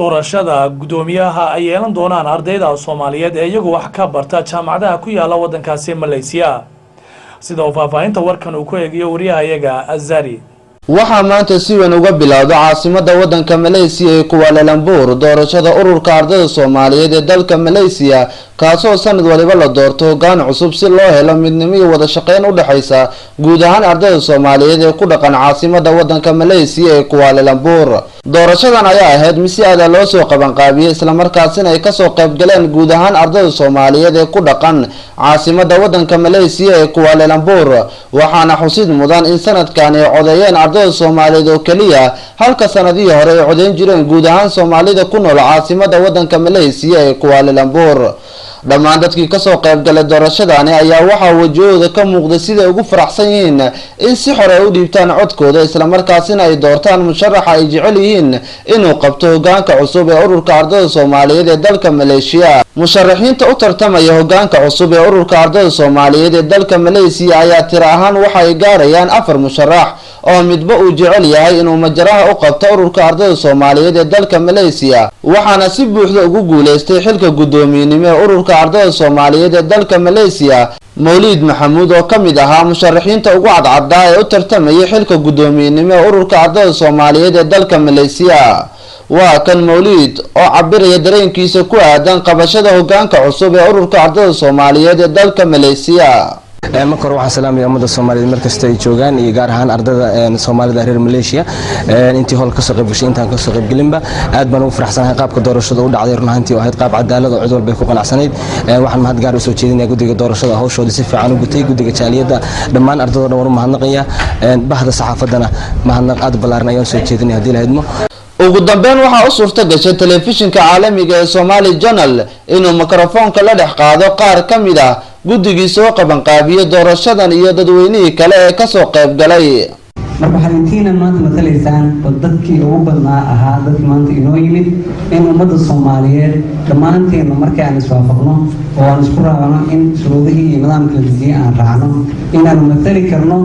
doorashada gudoomiyaha ay yeelan doonaan ardayda Soomaaliyeed ee iyagu wax ka barta jaamacadaha ku yaala wadankaasi Malaysia sida uu faafahinta warkan uu ku eegiyo wariyahayaga Azari waxaa maanta si weyn uga bilowday caasimadda wadanka Malaysia ee Kuala Lumpur doorashada ururka ardayda Soomaaliyeed ee dalka Malaysia kaasoo sanad waliba la doorto hoggaan cusub si loo helo midnimo iyo wada shaqeyn u dhaxaysa guud ahaan ardayda Soomaaliyeed ee ku dhaqan caasimadda wadanka Malaysia ee Kuala Lumpur doorashadan ayaa ahayd mid si aad loo soo qaban qaabiyay isla markaasina ay ka soo qayb galeen guud ahaan ardayda Soomaaliyeed ee ku dhaqan caasimadda wadanka Malaysia ee Kuala Lumpur waxaana xusid mudan in sanadkan ay codeeyeen ardayda Soomaaliyeed oo kaliya halka sanadii hore ay codeyn jireen guud ahaan Soomaalida ku nool caasimadda wadanka Malaysia ee Kuala Lumpur dhammaan dadkii ka soo qayb galay doorashadani ayaa waxa wajahooda ka muuqday sida ugu faraxsan yihiin in si xor ah u dhiibtaan codkooda isla markaasina ay doortaan musharax ay jecel yihiin inuu qabto hoggaanka cusub ee ururka ardayda Soomaaliyeed ee dalka Malaysia musharaxiinta u tartamaya hoggaanka cusub ee ururka ardayda Soomaaliyeed ee dalka Malaysia ayaa tiro ahaan waxa ay gaarayaan 4 musharax oo midba uu jecel yahay inuu majaraha u qabto ururka ardayda Soomaaliyeed ee dalka Malaysia waxaana si buuxda ugu guuleystay xilka gudoomiyenimo ee ururka ardayda Soomaaliyeed ee dalka Malaysia Mawlid Maxamuud oo kamid ahaa musharaxiinta ugu cadcad ee u tartamaya xilka gudoomiyenimo ee ururka ardayda Soomaaliyeed ee dalka Malaysia waa kan Mawlid oo cabiraya dareenkiisa ku aadan qabashada hoggaanka cusub ee ururka ardayda Soomaaliyeed ee dalka Malaysia marka hore waxaan salaamayaa ummadda Soomaaliyeed markasta ay joogaan iyo gaar ahaan ardayda Soomaalida reer Malaysia intii hol ka soo qayb gashay intaan ka soo qayb galinba aad baan ugu faraxsanahay qaabka doorashada u dhacday runaantii oo ahayd qaab cadaalad oo cid walba ku qanacsanayd waxaan mahad gaar u soo jeedinayaa guddiga doorashada hawshooda si fiican u gutay guddiga jaaliyadda dhammaan ardayda dhan waan u mahadnaqayaa bahda saxaafadana mahadnaq aad ballaaran ayaan soo jeedinayaa hadii la idmo ugu dambeyn waxa u suurta gashay telefishinka caalamiga ee Somali Channel inuu mikrofoonka la dhex qaado qaar kamid ah guddigii soo qaban qaabiyay doorashadan iyo dadweynihii kale ee ka soo qayb galay marka xalintiina maanta matalaysaan dadkii ugu badnaa ahaa dadkii maanta inoo yimid in ummadda Soomaaliyeed dhammaanteena markii aan iswaafaqno oo aan isku raacno in shuruudihii iyo nidaamka la dejiyay aan raacno inaan matali karno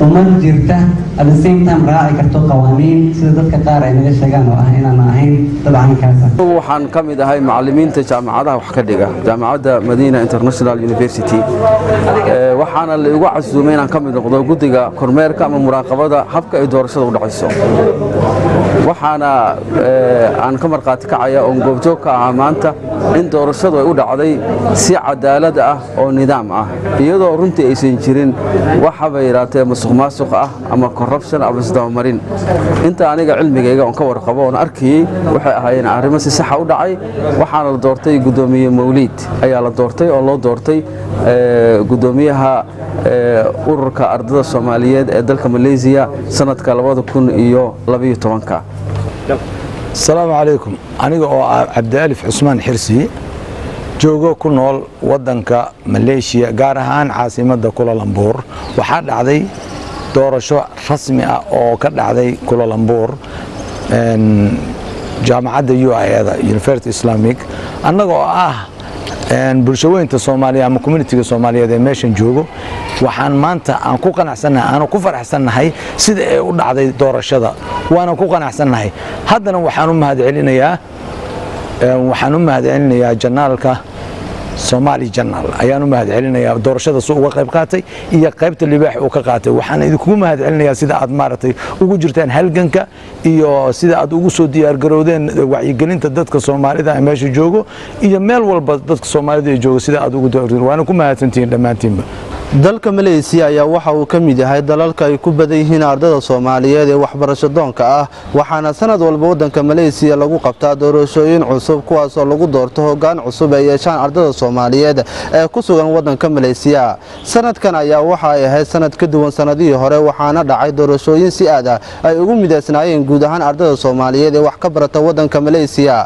ummad jirta at the same time raaci karto qawaaniin sida dadka qaar ay naga sheegaan oo ah inaan ahayn dad caankaas waxaan ka mid ahay macallimiinta jaamacadaha wax ka dhiga jaamacadda Madina International University waxaana la igu casuumay inaan ka mid noqdo guddiga kormeerka ama muraaqabada habka ay doorashada u dhacayso waxaana aan ka marqaati kacaya oo goobjoog ka ah maanta in doorashadu ay u dhacday si cadaalad ah oo nidaam ah iyadoo runtii aysan jirin waxa bay yiraahday musuqmaasuq ah ama corruption ama isdabamarin inta aniga cilmigayga oo ka warqabo oo arkay waxay ahaayeen arrimo si sax ah u dhacay waxaana la doortay gudoomiye Mawlid ayaa la doortay oo loo doortay gudoomiyaha ururka ardayda Soomaaliyeed ee dalka Malaysia sanadka 2012 السلام عليكم أنا عبد الألف عثمان حرسي جوجو كنول ودنك ماليزيا جارهان عاصمة كوالالمبور وحد عدي دورشو رسمي أو كد عدي كوالالمبور جامعة UAE هذا University Islamic أنا bulshooyinka Soomaaliya ama community-ga Soomaaliyeed ee meeshan joogo waxaan maanta aan ku qanacsanahay aan ku faraxsanahay sida ay u dhacday doorashada waana ku qanacsanahay haddana waxaan u mahadcelinayaa janaalka Somali Channel ayaan u mahadcelinayaa doorashada soo uga qayb qaatay iyo qaybta libaax uu ka qaatay waxaan idinku mahadcelinayaa sida aad maartay ugu jirtaan halganka iyo sida aad ugu soo diyaar garowdeen wacyigelinta dadka Soomaalida ee meesha joogo iyo meel walba dadka Soomaalida ee joogo sida aad ugu doorteen waana ku mahadsantiin dhamaantiinba dalka Malaysia ayaa waxa uu ka mid yahay dalalka ay ku badan yihiin ardayda Soomaaliyeed ee waxbarasho doonka ah waxaana sanad walba wadanka Malaysia lagu qabtaa doorashooyin cusub kuwaas oo lagu doorto hoggaan cusub ay yeeshaan ardayda Soomaaliyeed ee ku sugan wadanka Malaysia sanadkan ayaa waxa ay ahayd sanad ka duwan sanadihii hore waxaana dhacay doorashooyin si aad ah ay ugu mideysnaayeen guud ahaan ardayda Soomaaliyeed ee wax ka barata wadanka Malaysia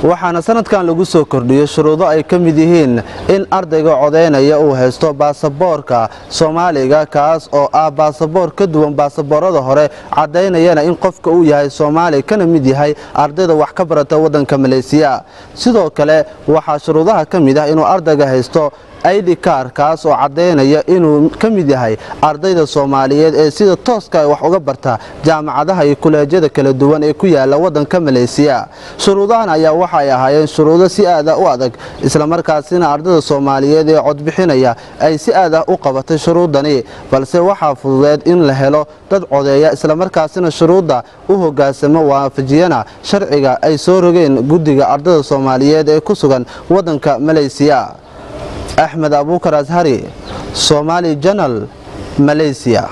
waxaana sanadkan lagu soo kordhiyay shuruudo ay ka mid yihiin in ardayga codeynaya uu haysto baasaboorka Soomaaliga kaas oo ah baasaboor ka duwan baasaboorada hore cadeynayana in qofka uu yahay Soomaali kana mid yahay ardayda wax ka barata wadanka Malaysia sidoo kale waxa shuruudaha ka mid ah inuu ardayga haysto ID card kaas oo cadeynaya inuu ka mid yahay ardayda Soomaaliyeed ee sida tooska ah wax uga barta jaamacadaha iyo kuleejyada kala duwan ee ku yaala wadanka Malaysia shuruudahan ayaa waxa ay ahaayeen shuruudo si aad ah u adag isla markaasina ardayda Soomaaliyeed ee cod bixinaya ay si aad ah u qabatay shuruudani balse waxa fududeed in la helo dad codeeya isla markaasina shuruuda u hoggaansamo waafajiyana sharciga ay soo rogeen guddiga ardayda Soomaaliyeed ee ku sugan wadanka Malaysia Ahmed Abukar Azhari Somali Channel Malaysia